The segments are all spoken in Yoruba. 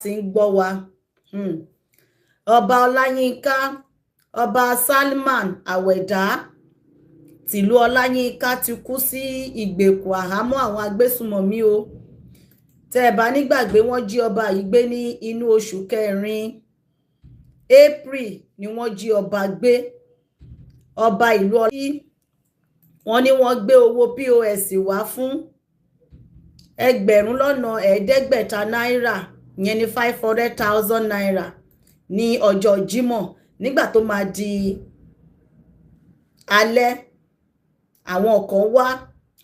tí ń gbọ́ wa. Ọba Ọláyínká, ọba Salman Àwẹ̀dá tìlú Ọláyínká ti kú sí ìgbèkùn àhámọ́ àwọn agbésùmọ̀mí o. Tẹ́ ẹ bá nígbàgbé, wọ́n jí ọba yìí gbé ní inú oṣù kẹrin April ni wọ́n jí ọba gbé. Ọba ìlú Ọláyínká wọ́n ní wọ́n gbé owó POS wá fún 500,000 náírà, ìyẹn ní 500,000 naira ní ọjọ́ Jímọ̀. Nígbà tó máa di alẹ́, àwọn kan wá,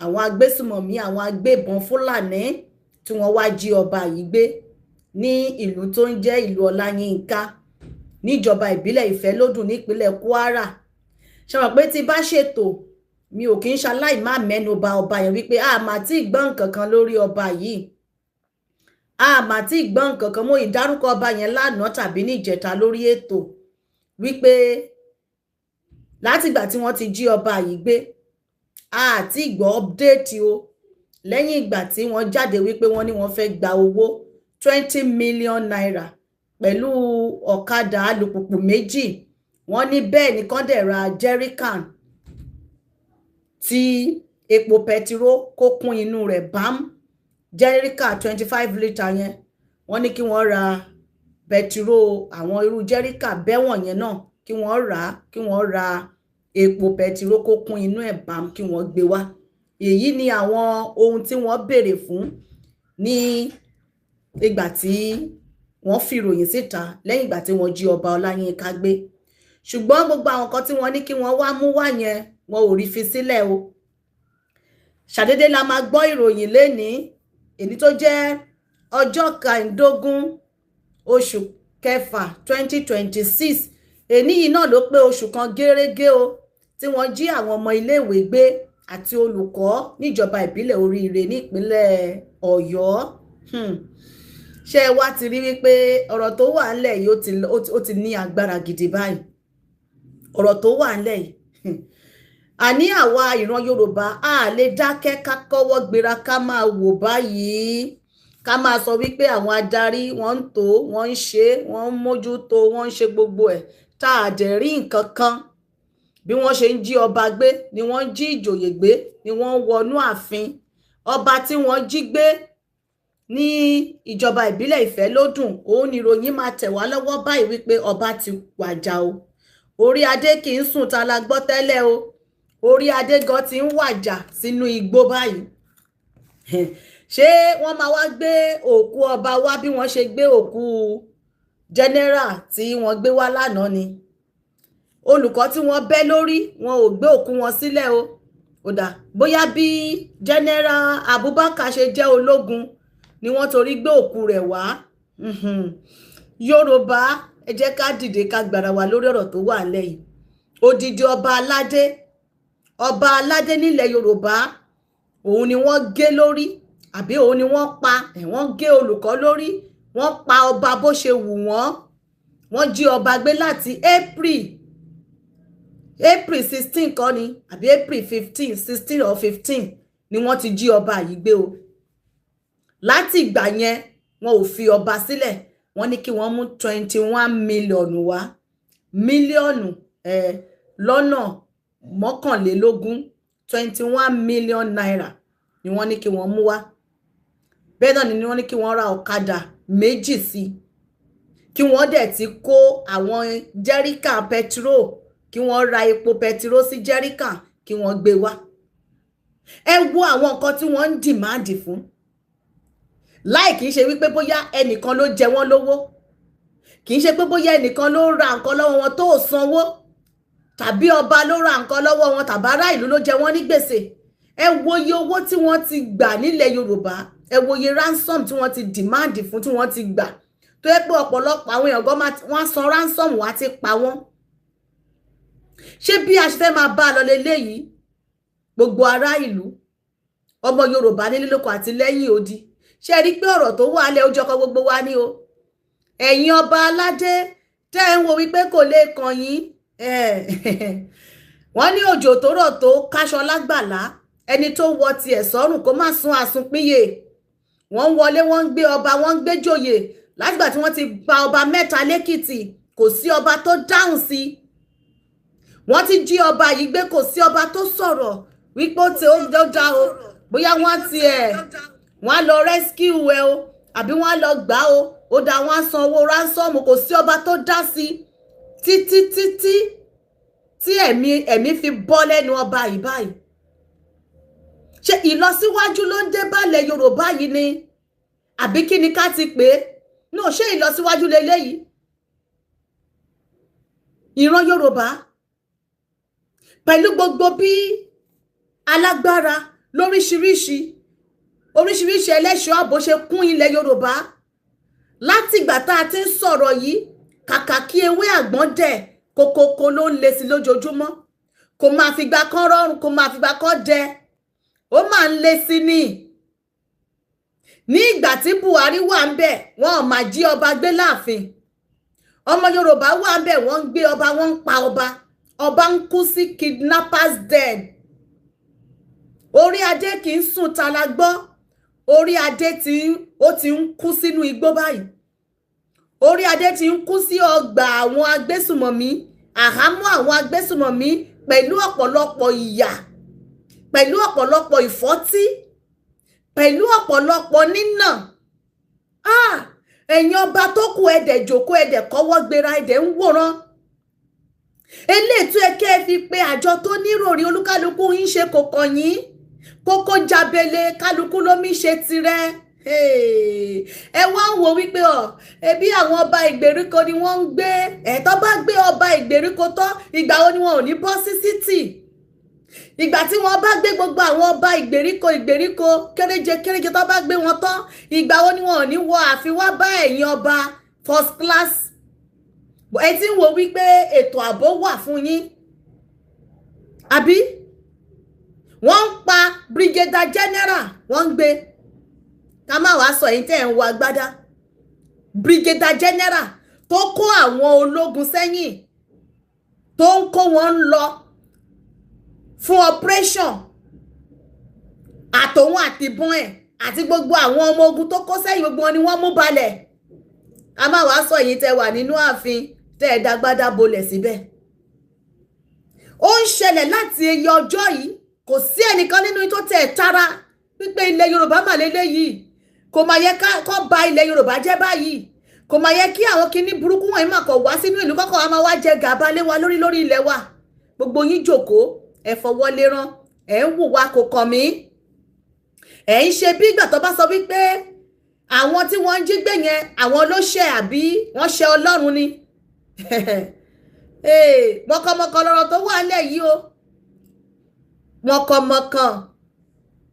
àwọn agbésùmọ̀mí, àwọn agbébọn Fúlàní tí wọ́n wá jí ọba yìí gbé ní ìlú tó ń jẹ́ ìlú Ọláyínká níjọba ìbílẹ̀ Ìfẹ́lódùn nípínlẹ̀ Kwara. Ṣé mọ̀ pé tí bá ṣètò mi ò kì í ṣaláì má mẹ́nu bà ọba yẹn wípé a mà tí gbọ́ nǹkan kan lórí ọba yìí, a mà tí gbọ́ nǹkan kan. Mo ìdárúkọ ọba yẹn lánàá tàbí ní ìjẹta lórí ètò wípé látìgbà tí wọ́n ti jí ọba yìí gbé a ti gbọ́ update o, lẹ́yìn ìgbà tí wọ́n jáde wípé wọ́n ní wọ́n fẹ́ gba owó 20 million naira pẹ̀lú ọ̀kadà alùpùpù méjì. Wọ́n ní bẹ́ẹ̀ ni kán dẹ̀ ra jerrycan tí epo pẹtiró kó kún inú rẹ̀ bám. Jerrycan 25 litre yẹn wọ́n ní kí wọ́n ra pẹtiró, àwọn irú jerrycan bẹ́wọ̀n yẹn náà kí wọ́n rà á, kí wọ́n ra epo pẹtiró kó kún inú ẹ̀ bám kí wọ́n gbé wá. Èyí ni àwọn ohun tí wọ́n béèrè fún ní ìgbà tí wọ́n fi ìròyìn síta lẹ́yìn ìgbà tí wọ́n jí ọba Ọláyínká gbé. Ṣùgbọ́n gbogbo àwọn kan tí wọ́n ní kí wọ́n wá mú wá yẹn wọn ò rí fi sílẹ̀ o. Ṣàdédé la máa gbọ́ ìròyìn lénìí, èyí tó jẹ́ ọjọ́ 15 oṣù kẹfà 2026. Èní yìí náà ló pé oṣù kan gẹ́rẹ́gẹ́ o tí wọ́n jí àwọn ọmọ iléèwé gbé àti olùkọ́ níjọba ìbílẹ̀ Oríire nípínlẹ̀ Ọ̀yọ́. Ṣé ẹ wá ti rí wípé ọ̀rọ̀ tó wà ńlẹ̀ yìí ó ti ní agbára gidi báyìí. Ọ̀rọ̀ tó wà ńlẹ̀ yìí àní àwa ìran Yorùbá a lè dákẹ́ ká kọ́wọ́ gbéra ká máa wò báyìí, ká máa sọ wípé àwọn adarí wọ́n ń tò, wọ́n ń ṣe, wọ́n ń mójútó, wọ́n ń ṣe gbogbo ẹ̀ tá a dẹ̀ rí nǹkan kan. Bí wọ́n ṣe ń jí ọba gbé ni wọ́n ń jí ìjòyè gbé, ni wọ́n ń wọnú ààfin. Ọba tí wọ́n jí gbé ní ìjọba ìbílẹ̀ Ìfẹ́lódùn, òun ni ìròyìn máa tẹ̀ wá lọ́wọ́ báyìí wípé ọba ti wàjà o. Orí adé kì í sùn ta la gbọ́ tẹ́lẹ̀ o. Orí adé gan ti ń wàjà sínú igbó báyìí. Ṣé wọ́n máa wá gbé òkú ọba wá bí wọ́n ṣe gbé òkú general tí wọ́n gbé wá lánàá ni? Olùkọ́ tí wọ́n bẹ́ lórí wọn ò gbé òkú wọn sílẹ̀ o. Ó dà bóyá bí general Abubakar ṣe jẹ́ ológun ni wọ́n torí gbé òkú rẹ̀ wá. Yorùbá ẹ jẹ́ ká dìde ká gbára wa lórí ọ̀rọ̀ tó wà lẹ́yìn. Odidi ọba aládé nílẹ̀ Yorùbá, òun ni wọ́n gé lórí, àbí òun ni wọ́n pa, wọ́n gé olùkọ́ lórí, wọ́n pa ọba bó ṣe wù wọ́n. Wọ́n jí ọba gbé láti April 16 kọ́ ni, àbí April 15, 16 or 15 ni wọ́n ti jí ọba yìí gbé o. Láti ìgbà yẹn wọn ò fi ọba sílẹ̀. Wọ́n ní kí wọ́n mú 21 million wá, mílíọ̀nù lọ́nà 21 21 million naira ni wọ́n ní kí wọ́n mú wá. Bẹ́ẹ̀ náà ni wọ́n ní kí wọ́n ra ọ̀kadà méjì sí, kí wọ́n dẹ̀ ti kó àwọn jerrycan petrol, kí wọ́n ra epo petrol sí jerrycan kí wọ́n gbé wá. Ẹ wo àwọn nǹkan tí wọ́n ń dìmáàdì fún. Láì kìí ṣe wípé bóyá ẹnìkan ló jẹ wọ́n lówó, kìí ṣe pé bóyá ẹnìkan ló ra nǹkan lọ́wọ́ wọn tó sanwó, tàbí ọba ló ra nǹkan lọ́wọ́ wọn, tàbí ará ìlú ló jẹ wọ́n ní gbèsè. Ẹ wo iye owó tí wọ́n ti gbà nílẹ̀ Yorùbá, ẹ wo iye ransom tí wọ́n ti dìmáàdì fún, tí wọ́n ti gbà, tó yẹ pé ọ̀pọ̀lọpọ̀ àwọn èèyàn gan wọ́n san ransom wá ti pa wọ́n. Ṣé bí a ṣe fẹ́ máa bá a lọ leléyìí? Gbogbo ará ìlú, ọmọ Yorùbá nílé lóko àti lẹ́yìn odi, ṣé rí pé ọ̀rọ̀ tó wà lẹ́ ojú ọkọ gbogbo wa ní o. Ẹ̀yin ọba aládé tẹ́ ń wo wípé kò lè kàn yín. Wọ́n ní òjò tó rọ̀ tó káṣọ lágbàlá, ẹni tó wọ tiẹ̀ sọ́rùn kó má sún àsunpínyè. Wọ́n wọlé, wọ́n ń gbé ọba, wọ́n ń gbé jòyè, látìgbà tí wọ́n ti gba ọba mẹ́ta lẹ́kìtì kò sí ọba tó dáhùn sí. Wọ́n ti jí ọba yìí gbé, kò sí ọba tó sọ̀rọ̀ wípé ó ti ó dá o, bóyá wọ́n ti wọ́n á lọ rescue ẹ o àbí wọ́n á lọ gbà o, ó dá wọn san owó ransom, kò sí ọba tó dá sí títí tí ẹ̀mí fi bọ́ lẹ́nu ọba yìí báyìí. Ṣé ìlọsíwájú ló ń dé bálẹ̀ Yorùbá yìí ni àbí kí ni ká ti pè é? No, ṣé ìlọsíwájú leléyìí? Ìran Yorùbá pẹ̀lú gbogbo bí alágbára lóríṣiríṣi oríṣiríṣi ẹlẹ́ṣọ́ ààbò ṣe kún ilẹ̀ Yorùbá látìgbà tá a ti ń sọ̀rọ̀ yìí, kàkà kí ewé àgbọ̀n dẹ̀ kókókó ló ń le sí lójoojúmọ́. Kò máa fi gbà kan rọrùn, kò máa fi gbà kan dẹ, ó máa ń le sí ni. Ní ìgbà tí Buhari wà ń bẹ̀, wọn ò máa jí ọba gbé láàfin. Ọmọ Yorùbá wà ń bẹ̀, wọ́n ń gbé ọba, wọ́n ń pa ọba. Ọba ń kú sí kidnappers den. Orí adé kì í sùn ta la gbọ́. Orí adé ó ti ń kú sínú igbó báyìí. Orí adé ti ń kú sí ọgbà àwọn agbésùmọ̀mí, àhámọ́ àwọn agbésùmọ̀mí pẹ̀lú ọ̀pọ̀lọpọ̀ ìyà, pẹ̀lú ọ̀pọ̀lọpọ̀ ìfọ́tí, pẹ̀lú ọ̀pọ̀lọpọ̀ nínà. Ẹ̀yin ọba tó kù ẹ̀dẹ̀ jókòó, ẹ̀dẹ̀ kọ́wọ́ gbéra, ẹ̀dẹ̀ ń wòran. Eléètò ẹ̀kẹ́ fi pé àjọ tó níròrí olúkálukú yín ṣe kò kàn yín. Kókó jábele kálukú ló mi ṣe tirẹ̀. Ẹ wá ń wo wípé ẹbí àwọn ọba ìgbèríko ni wọ́n ń gbé. Tó bá gbé ọba ìgbèríko tán, ìgbà wo ni wọn ò ní bọ́ sí sítì? Ìgbà tí wọ́n bá gbé gbogbo àwọn ọba ìgbèríko kéréje tó bá gbé wọn tán, ìgbà wo ni wọn ò ní wọ àfiwá bá ẹ̀yin ọba first class? Ẹ ti ń wo wípé ètò ààbò wà fún yín, àbí? Wọ́n ń pa brigadier general, wọ́n ń gbé. Ká má wàá sọ yín tẹ́ ẹ̀ ń wọ agbádá. Brigadier general tó kó àwọn ológun sẹ́yìn, tó ń kó wọn lọ fún operation, àtòun àtìbọn ẹ̀ àti gbogbo àwọn ọmọ ogun tó kó sẹ́yìn, gbogbo wọn ni wọ́n mú balẹ̀. Ká má wàá sọ yín tẹ́ wà nínú ààfin tẹ́ ẹ̀ dágbádá bolẹ̀ síbẹ̀. Ó ń ṣẹlẹ̀ láti eye ọjọ́ yìí. Kò sí ẹnìkan nínú tó tẹ̀ tara wípé ilẹ̀ Yorùbá mà lélẹ́yìí. Kò máa yẹ kó ba ilẹ̀ Yorùbá jẹ́ báyìí. Kò máa yẹ kí àwọn kinní burúkú wọ̀nyí máa kọ̀ wá sínú ìlú kọ́kọ́ wa máa wá jẹ gàba lé wa lórí ilẹ̀ wa. Gbogbo yín jókòó, ẹ fọwọ́ lérán, ẹ ń hùwà kò kàn mí. Ẹ ń ṣe bí ìgbà tó bá sọ wípé àwọn tí wọ́n ń jí gbé yẹn àwọn ló ṣẹ̀ àbí wọ́n ṣẹ̀ Ọlọ́run ni. Mọ̀kànmọ̀kàn lọ́rọ̀ tó wà lẹ̀ yìí o. Mọ̀kànmọ̀kàn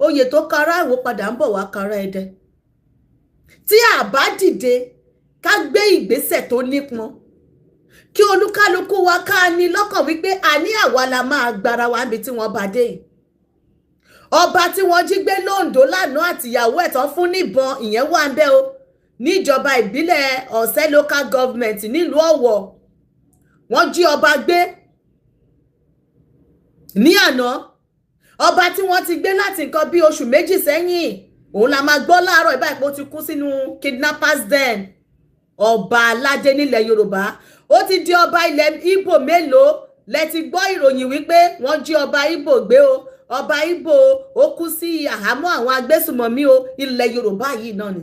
oyè tó kára ìwò padà ń bọ̀ wá kára ẹdẹ. Tí a bá dìde ká gbé ìgbésẹ̀ tó nípọn, kí olúkálukú wa ká ní lọ́kàn wípé a ní àwa la máa gbára wa níbi tí wọ́n bá dé yìí. Ọba tí wọ́n jí gbé l'Oǹdó lánàá àtìyàwó ẹ̀ tán fún níbọn, ìyẹn wà ń bẹ̀ o, níjọba ìbílẹ̀ Ọ̀sẹ́ local government nílùú Ọ̀wọ̀. Wọ́n jí ọba gbé ní àná. Ọba tí wọ́n ti gbé láti nǹkan bí oṣù méjì sẹ́yìn, òun la máa gbọ́ láàárọ̀ ìbáyìí pé ó ti kú sínú kidnappers den. Ọba aládé nílẹ̀ Yorùbá. Ó ti di ọba ilẹ̀ Ìgbò mélòó lẹ ti gbọ́ ìròyìn wípé wọ́n jí ọba Ìgbò gbé o. Ọba Ìgbò ó kú sí àhámọ́ àwọn agbésùmọ̀mí o. Ilẹ̀ Yorùbá yìí náà ni.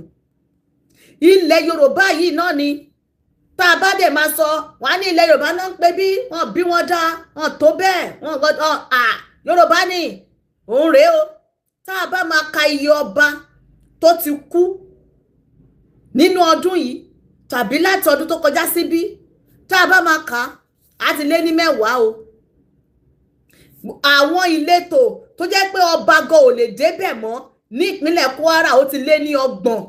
Ilẹ̀ Yorùbá yìí náà ni. Tá a bá dẹ̀ máa sọ, wọ́n á ní ilẹ̀ Yorùbá náà ń pè bí wọ́n dá, wọ́n tó bẹ́ẹ̀, wọ́n gbọ́dọ̀ Yorùbá ni òun rèé o. Tá a bá máa ka iye ọba tó ti kú nínú ọdún yìí tàbí láti ọdún tó kọjá síbí, tá a bá máa kà á ti lé ní 10 o. Àwọn ìletò tó jẹ́ pé ọba gan ò lè débẹ̀ mọ́ ní ìpínlẹ̀ Kwara ó ti lé ní 30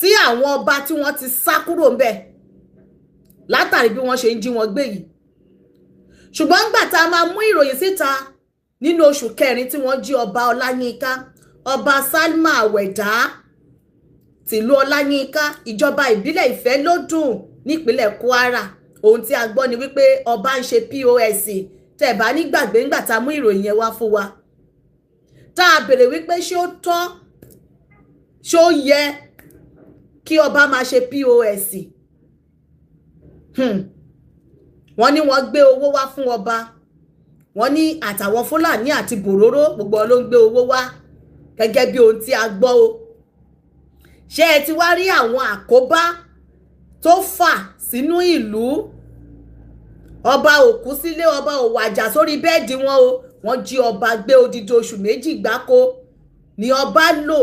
tí àwọn ọba tí wọ́n ti sá kúrò ńbẹ̀ látàrí bí wọ́n ṣe ń jí wọn gbé yìí. Ṣùgbọ́n nígbà tá a máa mú ìròyìn síta nínú oṣù kẹrin tí wọ́n jí ọba Ọláyínká, ọba Salma Àwẹ̀dá tìlú Ọláyínká, ìjọba ìbílẹ̀ Ìfẹ́lódùn nípínlẹ̀ Kwara. Ohun tí a gbọ́ ni wípé ọba ń ṣe POS. Tẹ́ bá ní gbàgbé ńgbà tá a mú ìròyìn yẹn wá fún wa. Tá a bèrè wípé ṣé ó tọ́, ṣé ó yẹ kí ọba máa ṣe POS. Wọ́n ní wọ́n gbé owó wá fún ọba, wọ́n ní àtàwọn Fúlàní àti bòróró gbogbo ló ń gbé owó wá gẹ́gẹ́ bí ohun tí a gbọ́ o. Ṣé ẹ ti wá rí àwọn àkóbá tó fà sínú ìlú? Ọba ò kú sílé, ọba ò wàjà sórí bẹ́ẹ̀dì wọn o, wọ́n jí ọba gbé odidi oṣù 2 gbáko ni ọba lò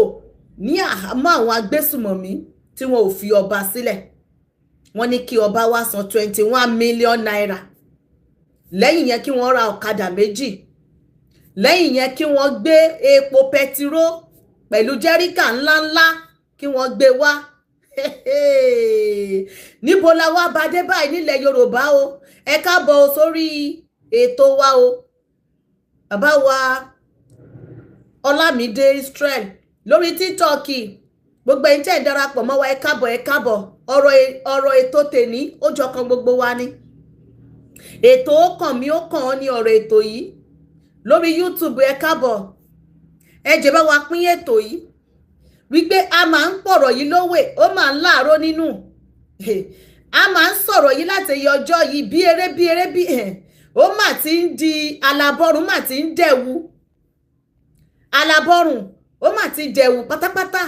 ní àhámọ́ àwọn agbésùmọ̀mí tí wọn ò fi ọba sílẹ̀. Wọ́n ní kí ọba wá san 21 million naira. Lẹ́yìn yẹn kí wọ́n ra ọ̀kadà 2. Lẹ́yìn yẹn kí wọ́n gbé epo pẹtiró pẹ̀lú jẹ́ríkà ńláńlá kí wọ́n gbé wá. Níbo la wá bá dé báyìí nílẹ̀ Yorùbá o? Ẹ káàbọ̀ sórí ètò wa o. Bàbá wa Ọlámídé Israel lórí TikTok. Gbogbo ẹ̀yin tẹ́ ẹ darapọ̀ mọ́ wa, ẹ káàbọ̀, ẹ káàbọ̀. Ọ̀rọ̀ ètò tèní ó jọ kan gbogbo wa ni. Ètò ó kàn mí, ó kàn ọ́ ní ọ̀rọ̀ ètò yìí. Lórí YouTube ẹ káàbọ̀. Ẹ jẹ́ bá wa pín ètò yìí. Wípé a máa ń pọ̀rọ̀ yìí lówè, ó máa ń láàárọ̀ nínú. A máa ń sọ̀rọ̀ yìí láti ẹyẹ ọjọ́ yìí bí eré. Ó mà ti ń di alábọ́rùn, mà ti ń dẹ̀wù. Alábọ́rùn, ó mà ti dẹ̀wù pátápátá.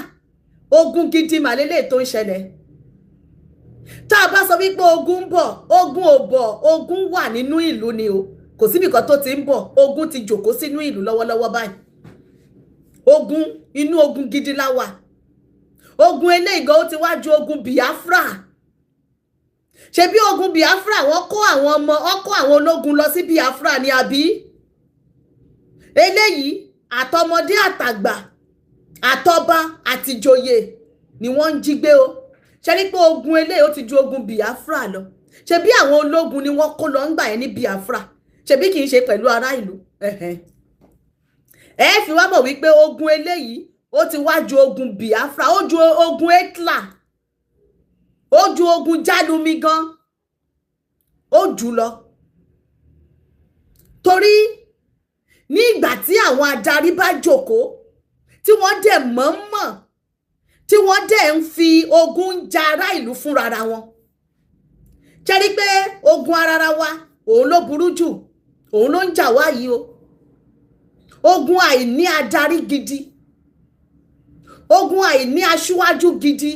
Ogun gidi màlélẹ̀ tó ń ṣẹlẹ̀. Tá a bá sọ wípé ogun ń bọ̀, ogun ò bọ̀, ogun wà nínú ìlú ni o. Kò síbi kan tó ti ń bọ̀, ogun ti jòkó sínú ìlú lọ́wọ́lọ́wọ́ báyìí. Ogun, inú ogun gidi la wà. Ogun eléyìí gan ó ti wá ju ogun Biafra. Ṣé bí ogun Biafra wọ́n kó àwọn ológun lọ sí Biafra ni àbí? Eléyìí àtọmọdé àtàgbà, àtọba àtìjòyè ni wọ́n ń jí gbé o. Ṣé rí pé ogun eléyìí ó ti ju ogun Biafra lọ? Ṣé bí àwọn ológun ni wọ́n kó lọ ń gbà yẹn ní Biafra? Ṣé bí kì í ṣe pẹ̀lú ará ìlú? Ẹ fi wá mọ̀ wípé ogun eléyìí ó ti wá ju ogun Biafra, ó ju ogun Hitler, ó ju ogun Jálumi gan, ó jù lọ. Torí ní ìgbà tí àwọn adarí bá jókòó, tí wọ́n dẹ̀ mọ̀ọ́mọ̀, tí wọ́n dẹ̀ ń fi ogun ja ará ìlú fúnra wọn. Ṣé rí pé ogun ara wa òun ló burú jù, òun ló ń jà wá yìí o. Ogun àìní adarí gidi, ogun àìní aṣíwájú gidi,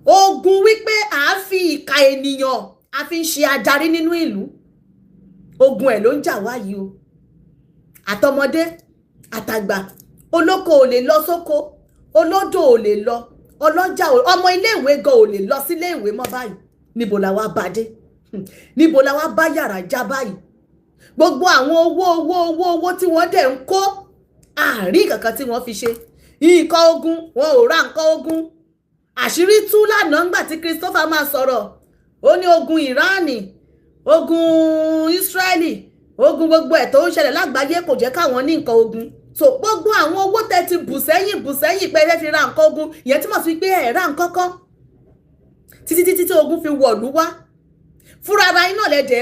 ogun wípé a fi ìka ènìyàn a fi ń ṣe adarí nínú ìlú. Ogun ẹ̀ ló ń jà wá yìí o. Àtọmọdé àtàgbà, olóko ò lè lọ sóko, olódò ò lè lọ, ọlọ́jà ọmọ iléèwé gan ò lè lọ sí iléèwé mọ́ báyìí. Níbo la wá bá dé? Níbo la wá bá yàrá já báyìí? Gbogbo àwọn owó tí wọ́n dẹ̀ ń kó, àárín kankan tí wọ́n fi ṣe. Nǹkan ogun, wọn ò ra nǹkan ogun. Àṣírí tú lánàá ńgbà tí Christopher máa sọ̀rọ̀. Ó ní ogun Ìránì, ogun Ísírẹ́lì, ogun gbogbo ẹ̀ tó ń ṣẹlẹ̀ lágbàáyé kò jẹ́ káwọn ní nǹkan ogun. So gbogbo àwọn owó tẹ́ ti bù sẹ́yìn pé ẹ fi ra nǹkan ogun, ìyẹn túmọ̀ sí pé ẹ ra nǹkan kan. Títí tí ogun fi wọ̀lú wá. Fúnra ara iná lẹ́dẹ̀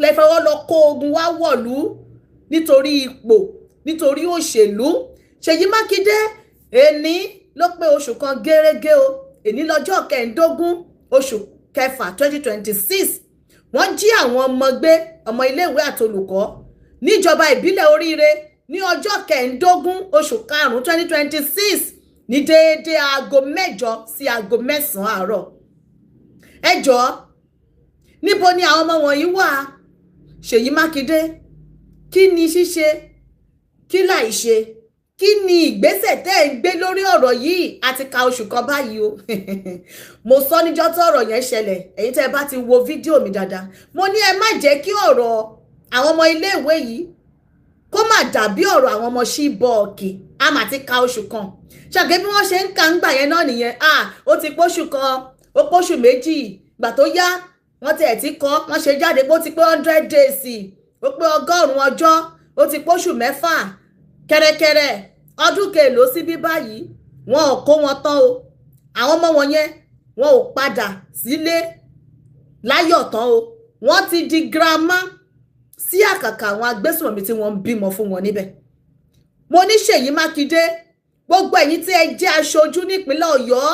lẹ́fọwọ́ lọ kó ogun wá wọ̀lú nítorí ipò, nítorí òṣèlú. Ṣèyí Mákindé èní ló pé oṣù kan gẹ́rẹ́gẹ́ o. Èní lọ́jọ́ 15 oṣù kẹfà 2026. Wọ́n jí àwọn ọmọ gbé, ọmọ iléèwé àtolùkọ́ níjọba ìbílẹ̀ Oríire ní ọjọ́ 15 oṣù karùn-ún 2026 ní déédé aago 8 sí aago 9 àárọ̀. Ẹ jọ̀ọ́, níbo ni àwọn ọmọ wọ̀nyí wà? Ṣèyí Mákindé, kí ni ṣíṣe? Kí láì ṣe? Kí ni ìgbésẹ̀ tẹ́ ẹ ń gbé lórí ọ̀rọ̀ yìí? Àti ka oṣù kan báyìí o. Mo sọ níjọ́ tó ọ̀rọ̀ yẹn ṣẹlẹ̀, ẹ̀yin tẹ́ ẹ bá ti wo fídíò mi dáadáa. Mo ní ẹ má jẹ́ kí ọ̀rọ̀ àwọn ọmọ iléèwé yìí kó má dàbí ọ̀rọ̀ àwọn ọmọ ṣíbọ̀ọ̀kì. A mà ti ka oṣù kan. Ṣàgé bí wọ́n ṣe ń ka ń gbà yẹn náà nìyẹn. Ó ti póṣù kan, ó póṣù méjì, ìgbà tó yá wọ́n ti ẹ̀ ti kọ́, wọ́n ṣe jáde pé ó ti pé 100 days, ó pé 100 ọjọ́, ó ti póṣù 6 kẹ́rẹ́kẹ́rẹ́ ọdún kèlò sí bí báyìí. Wọn ò kó wọn tán o. Àwọn ọmọ wọn yẹn wọn ò padà sílé láyọ̀ tán o. Wọ́n ti di girama sí àkàkà àwọn agbésùnmọ̀mí tí wọ́n ń bímọ fún wọn níbẹ̀. Mo ní Ṣèyí Mákindé, gbogbo ẹ̀yin tí ẹ jẹ́ aṣojú nípínlẹ̀ Ọ̀yọ́,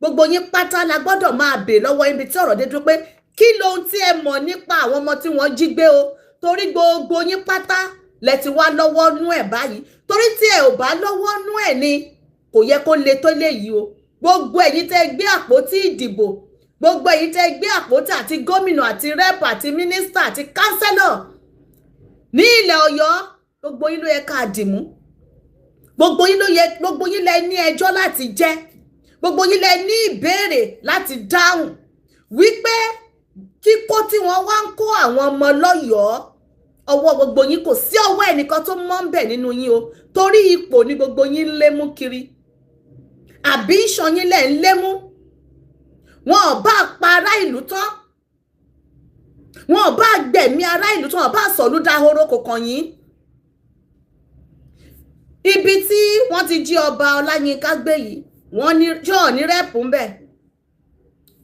gbogbo yín pátá la gbọ́dọ̀ máa bè lọ́wọ́ ibi tí ọ̀rọ̀ dé dúró pé kí lohun tí ẹ mọ̀ nípa àwọn ọmọ tí wọ́n jí gbé o, torí gbogbo yín pátá lẹ ti wá lọ́wọ́ nú ẹ̀ báyìí, torí tí ẹ ò bá lọ́wọ́ nú ẹ̀ ni kò yẹ kó le tó léyìí o. Gbogbo ẹ̀yin tẹ́ gbé àpótí ìdìbò, gbogbo ẹ̀yin tẹ́ gbé àpótí àti gómìnà àti rẹ́pù àti mínísítà àti kánsẹ́lọ̀ ní ilẹ̀ Ọ̀yọ́, gbogbo yín ló yẹ ká dìmú, gbogbo yín lẹ ní ẹjọ́ láti jẹ́, gbogbo yín lẹ ní ìbéèrè láti dáhùn wípé kíkó tí wọ́n wá ń kó àwọn ọmọ lọ́yọ̀ọ́, ọwọ́ gbogbo yín kò sí ọwọ́ ẹnìkan tó mọ́ ń bẹ̀ nínú yín o, torí ipò ni gbogbo yín lé mú kiri, àbí iṣan yín lẹ̀ ń lé mú. Wọn ò bá pa ará ìlú tán, wọn ò bá gbẹ̀mí ará ìlú tán, wọn ò bá sọ̀lú dahoro kò kàn yín. Ibi tí wọ́n ti jí ọba Ọláyínká gbé yìí, wọ́n ní jọ́ọ̀ ní rẹ́pù ń bẹ̀,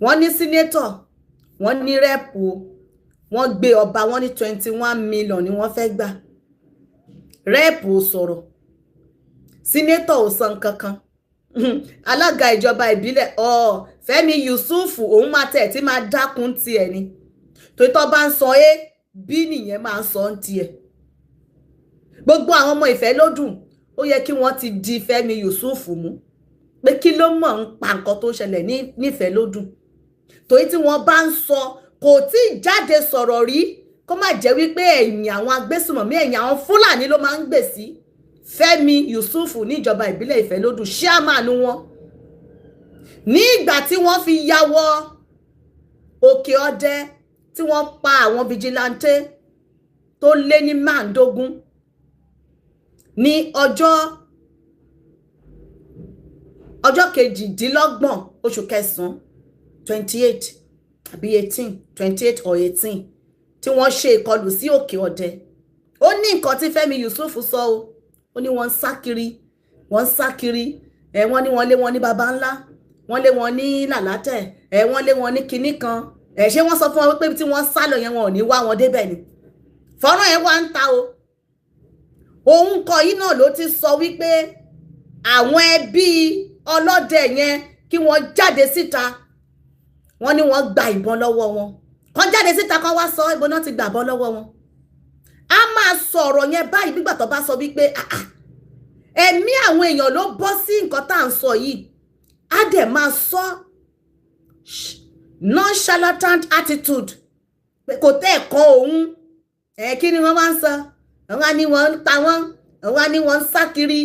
wọ́n ní sínétọ̀, wọ́n ní rẹ́pù, wọ́n gbé ọba, wọ́n ní 21 million ni wọ́n fẹ́ gbà. Rẹ́pù ò sọ̀rọ̀, sínétọ̀ ò san kankan, alága ìjọba ìbílẹ̀ Fẹ́mi Yusuf òun máa tẹ̀ tí máa dákun tiẹ̀ ni, torí tó bá ń sọ bí nìyẹn máa ń sọ ń tiẹ̀. Gbogbo àwọn ọmọ Ìfẹ́ lódùn ó yẹ kí wọ́n ti di Fẹ́mi Yusuf mú pé kí ló mọ̀ ń pa nǹkan tó ṣẹlẹ̀ nífẹ̀ẹ́ lódùn, torí tí wọ́n bá ń sọ kò tí ì jáde sọ̀rọ̀ rí kó má jẹ́ wípé ẹ̀yìn àwọn agbésùmọ̀mí, ẹ̀yìn àwọn Fúlàní ló máa ń gbè sí. Fẹ́mi Yusuf ní ìjọba ìbílẹ̀ Ìfẹ́ lódùn ṣáàmánù wọn ní ìgbà tí wọ́n fi ya wọ Òkè Ọdẹ tí wọ́n pa àwọn fìjìláńtẹ́ tó lé ní márùndógún ní ọjọ́ kejìdínlọ́gbọ̀n oṣù kẹsàn-án 28 àbí 28 or 18 tí wọ́n ṣe ìkọlù sí Òkè Ọdẹ. Ó ní nǹkan tí Fẹ́mi Yusuf sọ o, ó ní wọ́n ń sá kiri, wọ́n ní wọ́n lé wọn ní baba ńlá, wọ́n lé wọn ní làlátẹ̀, wọ́n lé wọn ní kinní kan, ṣé wọ́n sọ fún wọn wípé tí wọ́n sá lọ yẹn wọn ò ní wá wọn débẹ̀ ni. Fọ́nrán yẹn wá ń ta o. Òun kọ yìí náà ló ti sọ wípé àwọn ẹbí ọlọ́dẹ yẹn kí wọ́n jáde síta, wọ́n ní wọ́n gba ìbọn lọ́wọ́ wọn, kàn jáde síta kàn wá sọ ìbọn náà ti gbà bọ́ lọ́wọ́ wọn. A máa sọ̀rọ̀ yẹn báyìí nígbà tó bá sọ wípé ẹ̀mí àwọn èèyàn ló bọ́ sí nǹkan tá à ń sọ yìí, á dẹ̀ máa sọ nonchalant attitude pé kò tẹ́ ẹ̀kọ́ òun, kí ni wọ́n máa ń sọ, àwọn ni wọ́n ń ta wọ́n, àwọn ni wọ́n ń sá kiri,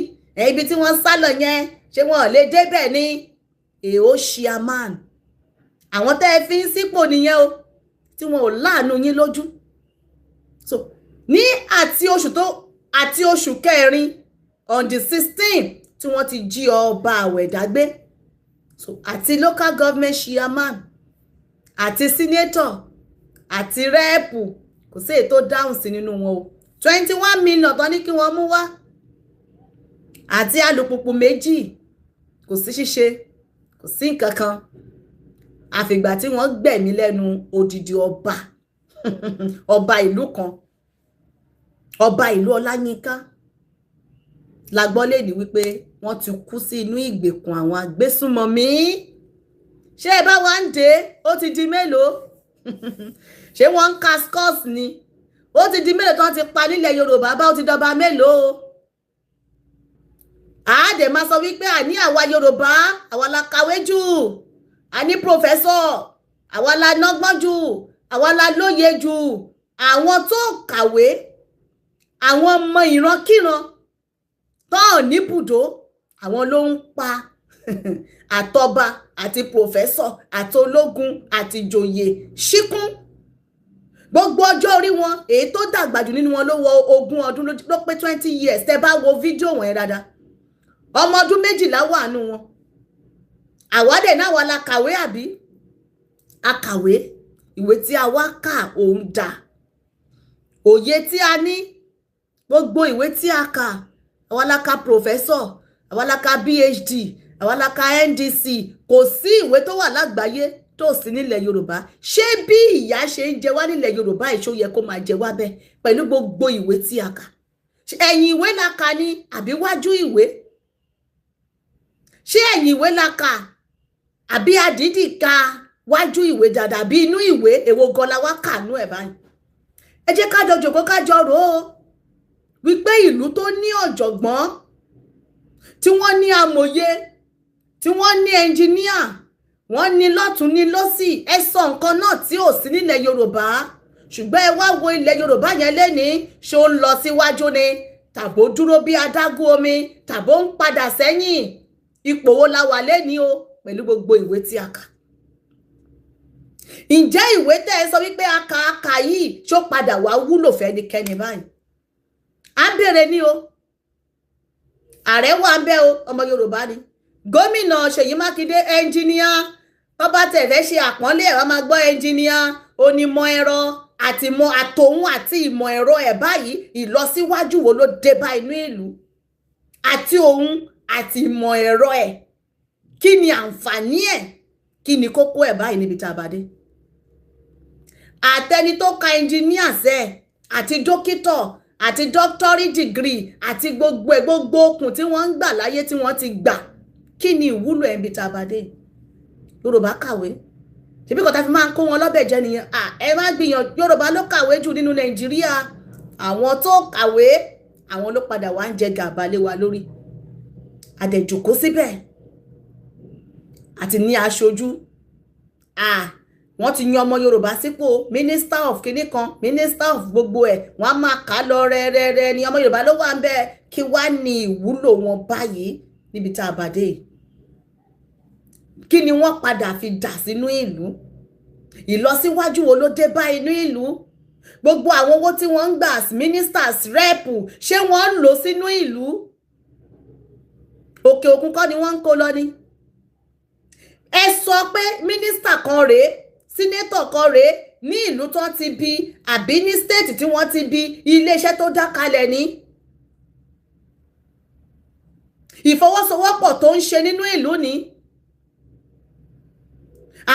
ibi tí wọ́n sá lọ yẹn ṣé wọn ò lè débẹ̀ ni. Èó ṣíàmán àwọn tẹ́ ẹ fi ń sípò nìyẹn o, tí wọn ò láàánú yín lójú. So ní àti oṣù kẹrin on the 16 tí wọ́n ti jí ọba Àwẹ̀dá gbé, so àti local government chairman àti senator àti rẹ́ẹ̀pù kò sí èyí tó dáhùn sí nínú wọn o. 21 million tán ní kí wọ́n mú wá àti alùpùpù méjì, kò sí ṣíṣe, kò sí nǹkan kan àfìgbà tí wọ́n gbẹ̀mí lẹ́nu odidi ọba ọba ìlú kan, ọba ìlú Ọláyínká la gbọ́ lé ní wípé wọ́n ti kú sí inú ìgbèkùn àwọn agbésùmọ̀mí. Ṣé ẹ bá wá ń dé ó ti di mélòó? Ṣé wọ́n ń ka scores ni? Ó ti di mélòó tán ti pa nílẹ̀ Yorùbá bá ó ti dọba mélòó? Àádẹ́ máa sọ wípé àní àwa Yorùbá àwa la kàwé jù, àní professor àwa la nọ́gbọ́n jù, àwa la lóye jù. Àwọn tó kàwé, àwọn ọmọ ìrankíran tó ní bùdó, àwọn ló ń pa àtọba àti professor àti ológun àti ìjòyè ṣíkún. Gbogbo ọjọ́ orí wọn èyí tó dàgbà jù nínú wọn ló wọ 20 ọdún, ló pé 20 years. Tẹ́ bá wo fídíò wọn yẹn dáadáa, ọmọ ọdún 12 wà nù wọn. Àwádẹ̀ náà wà la kàwé àbí? A kàwé, ìwé tí a wá kà òun dà, òye tí a ní, gbogbo ìwé tí a kà, àwa la ka professor, àwa la ka PhD, àwa la ka NDC. Kò sí ìwé tó wà lágbàáyé tó sí nílẹ̀ Yorùbá. Ṣé bí ìyà ṣe ń jẹ wá nílẹ̀ Yorùbá ìṣó yẹ kó máa jẹ wá bẹ́ẹ̀ pẹ̀lú gbogbo ìwé tí a kà? Ẹ̀yìn ìwé la kà ni àbí wájú ìwé? Ṣé ẹ̀yìn ìwé la kà àbí àdídì ka wájú ìwé dáadáa bí inú ìwé èwo gọlá wá kànú ẹ̀ báyìí. Ẹ jẹ́ ká jọ jókòó ká jọ rò ó wípé ìlú tó ní ọ̀jọ̀gbọ́n, tí wọ́n ní amòye, tí wọ́n ní ẹnjiníà, wọ́n ní lọ́tún ní lọ́sì, ẹ sọ nǹkan náà tí ò sí nílẹ̀ Yorùbá, ṣùgbọ́n ẹ wá wo ilẹ̀ Yorùbá yẹn lénìí, ṣé ó ń lọ síwájú ni tàbó dúró bí adágún omi tàbó ń padà sẹ́yìn? Ipò wo la wà lénìí o pẹ̀lú gbogbo ìwé tí a kà? Ǹjẹ́ ìwé tẹ́ ẹ sọ wípé aka yìí ṣó padà wá wúlò fẹ́nikẹ́ni báyìí? À ń bèrè ní o. Ààrẹ wà ń bẹ̀ o, ọmọ Yorùbá ni. Gómìnà Ṣèyí Mákindé ẹnjiníà, bàbá tẹ̀lé ṣe àpọ́nlé ẹ̀ wá máa gbọ́ ẹnjiníà, onímọ̀ ẹ̀rọ àti àtòun àti ìmọ̀ ẹ̀rọ ẹ̀ báyìí, ìlọsíwájú wo ló dé bá inú ìlú? Àti òun àti ìmọ̀ ẹ̀rọ ẹ̀, kí ni àǹfààní ẹ̀? Kí ni kókó ẹ̀ báyìí níbi tá a bá dé? Àtẹni tó ka ẹnjiníà sẹ́ àti dókítọ̀ àti doctorate degree àti gbogbo okùn tí wọ́n ń gbà láyé tí wọ́n ti gbà, kí ni ìwúlò ẹ̀ níbi tá a bá dé? Yorùbá kàwé, ṣebí kò tá fi máa ń kó wọn lọ́bẹ̀ jẹ nìyẹn. Ẹ má gbìyànjú, Yorùbá ló kàwé jù nínú Nàìjíríà. Àwọn tó kàwé, àwọn ló padà wá ń jẹ gàba lé wa lórí. Àdẹ̀jòkó síbẹ̀ àti ní aṣojú. Wọ́n ti yan ọmọ Yorùbá sípò minister of kinní kan, minister of gbogbo ẹ̀, wọ́n á máa kà lọ rẹ́rẹ́rẹ́ ni ọmọ Yorùbá ló wà ń bẹ̀. Kí wá ní ìwúlò wọn báyìí níbi tá a bá dé? Kí ni wọ́n padà fi dà sínú ìlú? Ìlọsíwájú wo ló dé bá inú ìlú? Gbogbo àwọn owó tí wọ́n ń gbà as ministers, rep, ṣé wọ́n ń lò sínú ìlú? Òkè òkun kọ́ ni wọ́n ń kó lọ ni? Ẹ sọ pé mínísítà kan rèé, sínétọ̀ kan rèé ní ìlú tó ti bí, àbí ní stéètì tí wọ́n ti bí, iléeṣẹ́ tó dá kalẹ̀ ní. Ìfọwọ́sowọ́pọ̀ tó ń ṣe nínú ìlú ni.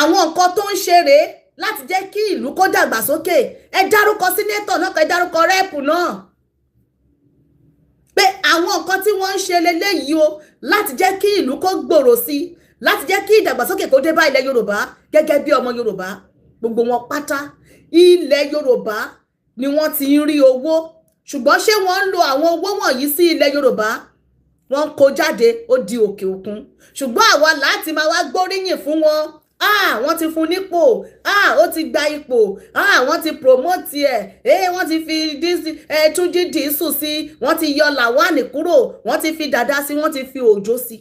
Àwọn nǹkan tó ń ṣe rèé láti jẹ́ kí ìlú kó dàgbà sókè. Ẹ dárúkọ sínétọ̀ náà, ẹ dárúkọ rẹ́ẹ̀pù náà. Pé àwọn nǹkan tí wọ́n ń ṣe leléyìí o láti jẹ́ kí ìlú kó gbòòrò sí, láti jẹ́ kí ìdàgbàsókè kó dé bá ilẹ̀ Yorùbá gẹ́gẹ́ bí ọmọ Yorùbá. Gbogbo wọn pátá ilẹ̀ Yorùbá ni wọ́n ti ń rí owó, ṣùgbọ́n ṣé wọ́n ń lo àwọn owó wọ̀nyí sí ilẹ̀ Yorùbá? Wọ́n kó jáde ó di òkè òkun, ṣùgbọ́n àwa láti máa wá gbóríyìn fún wọn. Wọ́n ti fún nípò, ó ti gba ipò, wọ́n ti promote ẹ̀, wọ́n ti fi Túnjí Dìísù sí, wọ́n ti yọ Làwánì kúrò, wọ́n ti fi Dàda sí, wọ́n ti fi Òjó sí.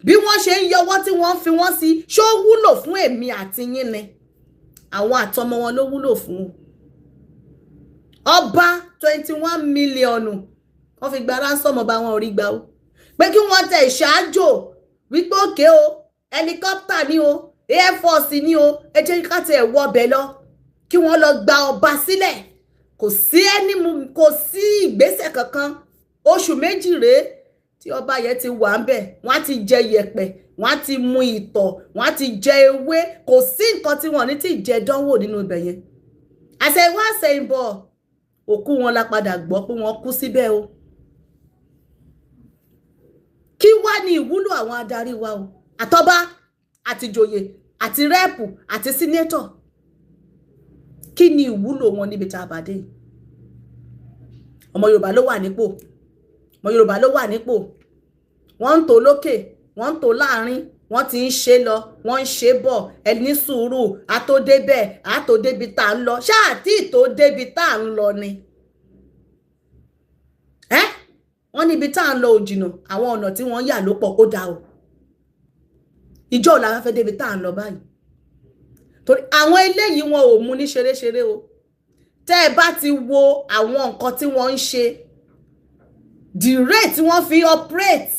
Bí wọ́n ṣe ń yọwọ́ tí wọ́n fi wọ́n sí, ṣó wúlò fún èmi àti yín ni? Àwọn àtọmọ wọn ló wúlò fún. Ọba 21 mílíọ̀nù wọ́n fi gba ransom ọba wọn orí gbà ó, pé kí wọ́n tẹ̀ ṣáájò wípé òkè o, helicopter ni o, air force ni o, ẹ jẹ́ ká tẹ̀ wọ ọbẹ̀ lọ kí wọ́n lọ gba ọba sílẹ̀. Kò sí ìgbésẹ̀ kankan. Oṣù méjì rèé tí ọba yẹn ti wà ń bẹ̀, wọ́n á ti jẹ yẹ̀pẹ̀, wọ́n á ti mu ìtọ̀, wọ́n á ti jẹ ewé. Kò sí nǹkan tí wọ́n ní tí jẹ dánwò nínú ibẹ̀ yẹn. Àṣẹ̀wá àṣẹ̀yìnbọ̀ òkú wọn la padà gbọ́ pé wọ́n kú síbẹ̀ o. Kí wá ní ìwúlò àwọn adarí wa o? Àtọba àti joyè àti rẹ́ẹ̀pù àti sínétọ̀, kí ni ìwúlò wọn níbi tá a bá dé? Ọmọ Yorùbá ló wà nípò, ọmọ Yorùbá ló wà nípò. Wọ́n ń tò lókè, wọ́n ń tò láàrin, wọ́n ti ń ṣe lọ, wọ́n ń ṣe bọ̀. Ẹ ní sùúrù, a tó débẹ̀, a tó débi tá ń lọ. Ṣáà tí tó débi tá ń lọ ni. Wọ́n níbi tá ń lọ ò jìnnà, àwọn ọ̀nà tí wọ́n yà ló pọ̀, ó dá o. Ìjọ la fẹ́ débi tá ń lọ báyìí. Torí àwọn eléyìí wọn ò mú ní ṣeréṣeré o. Tẹ́ ẹ bá ti wo àwọn nǹkan tí wọ́n ń ṣe, the rate tí wọ́n fi operate,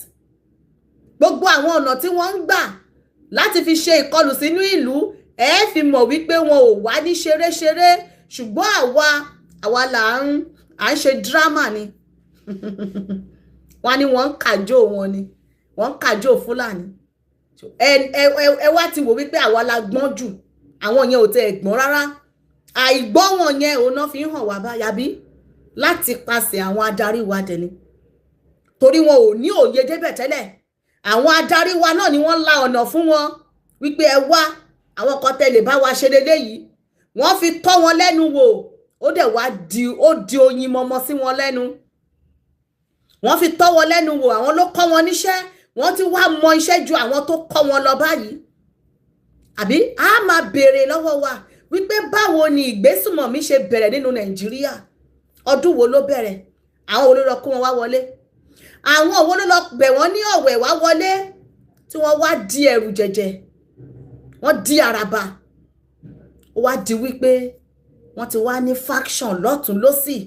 gbogbo àwọn ọ̀nà tí wọ́n ń gbà láti fi ṣe ìkọlù sínú ìlú, ẹ fi mọ̀ wípé wọn ò wá ní ṣeréṣeré. Ṣùgbọ́n àwa là ń ṣe drama ni. Wọ́n ní wọ́n ń kàjò wọn ni, wọ́n ń kàjò Fúlàní. Ẹ wá ti wò wípé àwa la gbọ́n jù, àwọn yẹn ò tẹ́ gbọ́n rárá. Àìgbọ́n wọn yẹn òun náà fi hàn wá báyà bí láti pàṣẹ àwọn adarí wa dẹni. Torí wọn ò ní òye débẹ̀ tẹ́lẹ̀. Àwọn adarí wa náà ni wọ́n la ọ̀nà fún wọn. wípé ẹ wá àwọn kan tẹ̀lé bá wa ṣe lélẹ́yìí wọ́n fi tọ́ wọn lẹ́nu wò ó dẹ̀ wá di oyin mọmọ sí wọn lẹ́nu wọ́n fi tọ́ wọn lẹ́nu wò àwọn ló kọ́ wọn níṣẹ́ wọ́n ti wá mọ iṣẹ́ ju àwọn tó kọ́ wọn lọ báyìí àbí a máa béèrè lọ́wọ́ wa wípé báwo ni ìgbésùmọ̀mí ṣe bẹ̀rẹ̀ nínú Nàìjíríà ọdún wo ló bẹ̀rẹ̀ àwọn wo ló lọ kó wọn wá wọlé àwọn wo ló lọ bẹ̀ wọ́n ní ọ̀wẹ̀ wá wọlé tí wọ́n wá di ẹ̀rù jẹ̀jẹ̀ wọ́n di àràbà ó wá di wípé wọ́n ti wá ní faction lọ́tún lọ́sì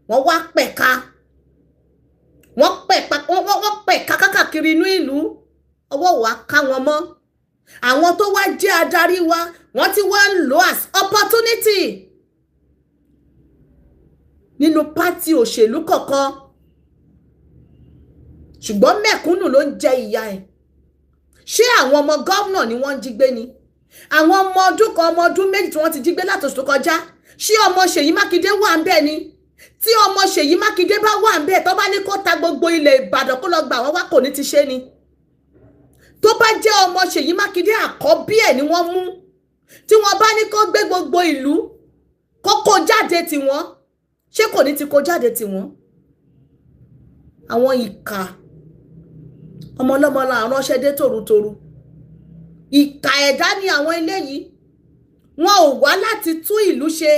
wọ́n wá pẹ̀ka wọ́n pẹ̀ka kákàkiri inú ìlú ọwọ́ wa ká wọn mọ́ àwọn tó wá jẹ́ adarí wa wọ́n ti wá ń lò as opportunity nínú pátì òṣèlú kọ̀ọ̀kan ṣùgbọ́n mẹ̀kúnnù ló ń jẹ ìyà ẹ̀ ṣé àwọn ọmọ gómìnà ni wọ́n ń jí gbé ni àwọn ọmọ ọdún kan ọmọ ọdún méjì tí wọ́n ti jí gbé látòṣù tó kọjá ṣé ọmọ Ṣèyí Mákindé wà ń bẹ̀ ni tí ọmọ Ṣèyí Mákindé bá wà ń bẹ̀ tó bá ní kó ta gbogbo ilẹ̀ Ìbàdàn kó lọ gbà wọ́n wá kò ní ti ṣe ni tó bá jẹ́ ọmọ Ṣèyí Mákindé àkọ́bí ẹ̀ ni wọ́n mú tí wọ́n bá ní kó gbé gbogbo ìlú kó kó jáde tiwọn ṣé kò ní ti kó jáde tiwọn àwọn ìkà ọmọ ọlọ́mọ la ránṣẹ́ dé tòrútòrú ìkà ẹ̀dá ni àwọn eléyìí wọn ò wá láti tún ìlú ṣe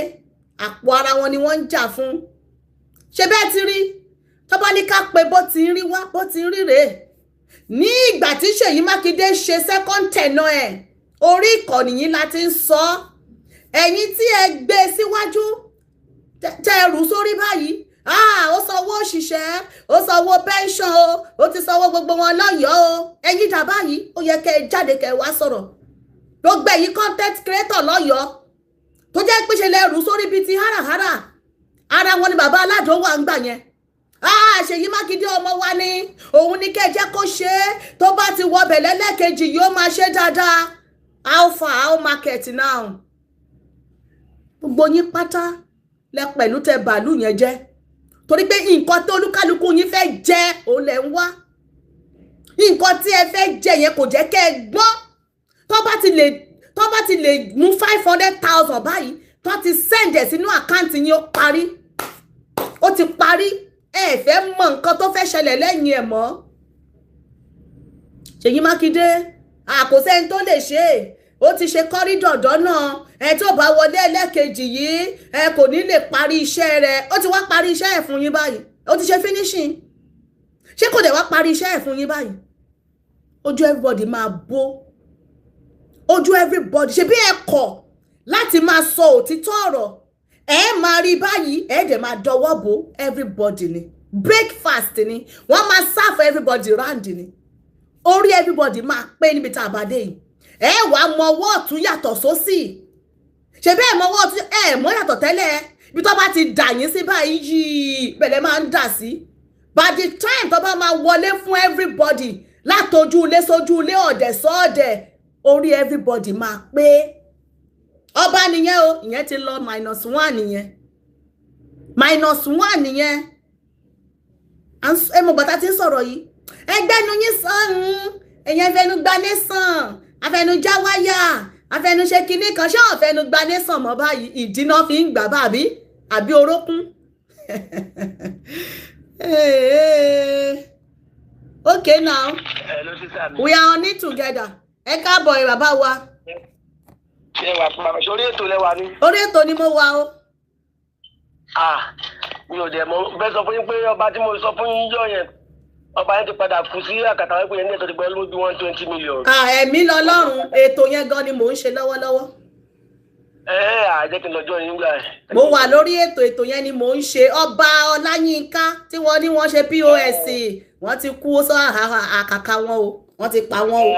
àpò ara wọn ni wọ́n ń jà fún ṣe bẹ́ẹ̀ ti rí tó bá ní ká pé bó ti ń rí wá bó ti ń rí rèé ní ìgbà tí Ṣèyí Mákindé ṣe second tenure ẹ̀ orí ìkànnì yìí láti ń sọ ẹ̀yin tí ẹ gbé síwájú tẹ ẹrù sórí báyìí ó sanwó òṣìṣẹ́ ó sanwó pension ó ti sanwó gbogbo wọn lọ́yọ̀ọ́ ẹ̀yin dà báyìí ó yẹ kẹ́ ẹ jáde kẹ́ ẹ wá sọ̀rọ̀ gbogbo ẹ̀yin content creator lọ́yọ̀ọ́ tó jẹ́ pé ṣe lẹ́rù sórí bíi ti háràhárà ara wọn ni bàbá aládùn wà ń gbà yẹn Ṣèyí Mákindé ọmọ wa ni òun ní kẹ́ ẹ jẹ́ kó ṣe é tó bá ti wọ bẹ̀lẹ́ lẹ́ẹ̀kejì yóò máa ṣe dáadáa how far how market now gbogbo yín pátá lẹ pẹ̀lú tẹ bàálù yẹn jẹ́ torí pé nǹkan tó olúkálukú yín fẹ́ jẹ òun lẹ̀ ń wá nǹkan tí ẹ fẹ́ jẹ yẹn kò jẹ́ kẹ́ ẹ gbọ́n tó bá ti lè mú 500,000 báyìí tó ti send ẹ̀ sínú àkáǹtì yín ó parí ó ti parí ẹ fẹ́ mọ nǹkan tó fẹ́ ṣẹlẹ̀ lẹ́yìn ẹ̀ mọ́ Ṣèyí Mákindé àkóṣẹ́ni tó lè ṣe ó ti ṣe kọ́rídọ̀ dọ́nà ẹ tó bá wọlé ẹlẹ́kejì yìí ẹ kò ní lè parí iṣẹ́ rẹ̀ ó ti wá parí iṣẹ́ ẹ̀ fún yín báyìí ó ti ṣe finishing ṣé kò dẹ̀ wá parí iṣẹ́ ẹ̀ fún yín báyìí ojú everybody máa bó ojú everybody ṣe bí ẹ kọ̀ láti máa sọ òtítọ́ ọ̀rọ̀ ẹ máa rí báyìí ẹ dẹ̀ máa dọwọ́ bò everybody ni breakfast ni wọ́n máa serve everybody round ni orí everybody máa pé níbi tá a bá dé yìí ẹ wà mọ ọwọ́ ọ̀tún yàtọ̀ sósì ṣe bẹ́ẹ̀ mọ ọwọ́ ọ̀tún ẹ mọ yàtọ̀ tẹ́lẹ̀ bí tó bá ti dà yín sí báyìí yìí bẹ̀lẹ̀ máa ń dà sí by the time tó bá máa wọlé fún everybody látojú ilé sójú ilé ọ̀dẹ̀ sọ́ọ̀dẹ̀ orí everybody máa pé ọba nìyẹn o ìyẹn ti lọ -1 nìyẹn -1 nìyẹn ẹ mọ bàtà tí ń sọ̀rọ̀ yìí ẹgbẹ́nu yín sàn ẹ̀yẹn fẹnu gbané sàn afẹnujá wáyà afẹnuṣe kinní kan ṣé wọn fẹnu gbané sàn mọ́ báyìí ìdínà fi ń gbà bàbí àbí orókún okay now we are on it together ẹ káàbọ̀ ẹ bàbá wa. ṣé wàá fún bàbá sórí ètò lẹ́wà ni. orí ètò ni mo wà o. mi ò dẹ̀ mọ̀ bẹ́ẹ̀ sọ fún yín pé ọba tí mo sọ fún yín yọ yẹn ọba yẹn ti padà kú sí àkàtà wípé yẹn ní ètò ìgbẹ́ ló bí 120 million. ẹ̀mí lọ́lọ́run ètò yẹn gan ni mò ń ṣe lọ́wọ́lọ́wọ́. Àjẹ́ kí n lọ́jọ́ yín gbà ẹ̀. mo wà lórí ètò yẹn ni mò ń ṣe ọba Ọláyínká tí wọ́n ní wọ́n ṣe POS wọ́n ti kú sọ àkàkà wọn o wọ́n ti pa wọn o.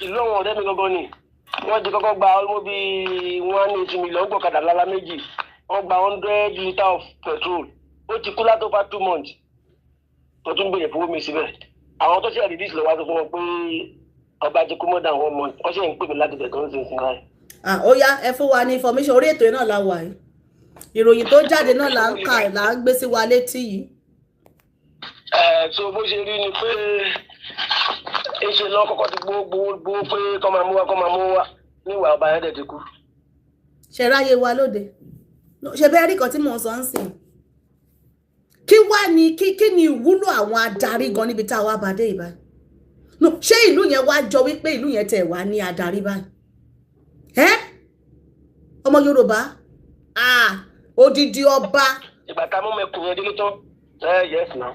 ìlú àwọn ọ̀rẹ́ mi gangan ni wọ́n ti kọ́kọ́ gba ọmọ bíi 180 million gbọ̀kadà lálá méjì wọ́n gba 100 litre of petrol ó ti kú látó fa 2 months tó tún gbèrè fowó mi síbẹ̀ àwọn tó ṣe àdìdísì lọ́wọ́ tó fún wọn pé ọba ti kú more than 1 month wọ́n ṣe ń pè mí láti bẹ̀ tó ń sin náà. ó yá ẹ fún wa ní information orí ètò náà la wà yìí ìròyìn tó jáde náà là ń kà là ń gbé sí wa létí yìí. So bó ṣe rí ni pé ṣe lọ kọ́kọ́ ti gbowó pé kọ́ máa mú wá níwà ọba yẹn dẹ̀ ti kú. ṣe ráyé wa lóde ṣe bẹ́ẹ̀ rí kan tí mò ń sọ ń sìn kí wá ní kí ni ìwúlò àwọn adarí gan níbi tá a wá bàdé ìbá no ṣé ìlú yẹn wá jọ wípé ìlú yẹn tẹ̀ wá ní adarí báyìí ọmọ Yorùbá odidi ọba. ìgbà tá a mú mẹkùn yẹn délé tán yes now.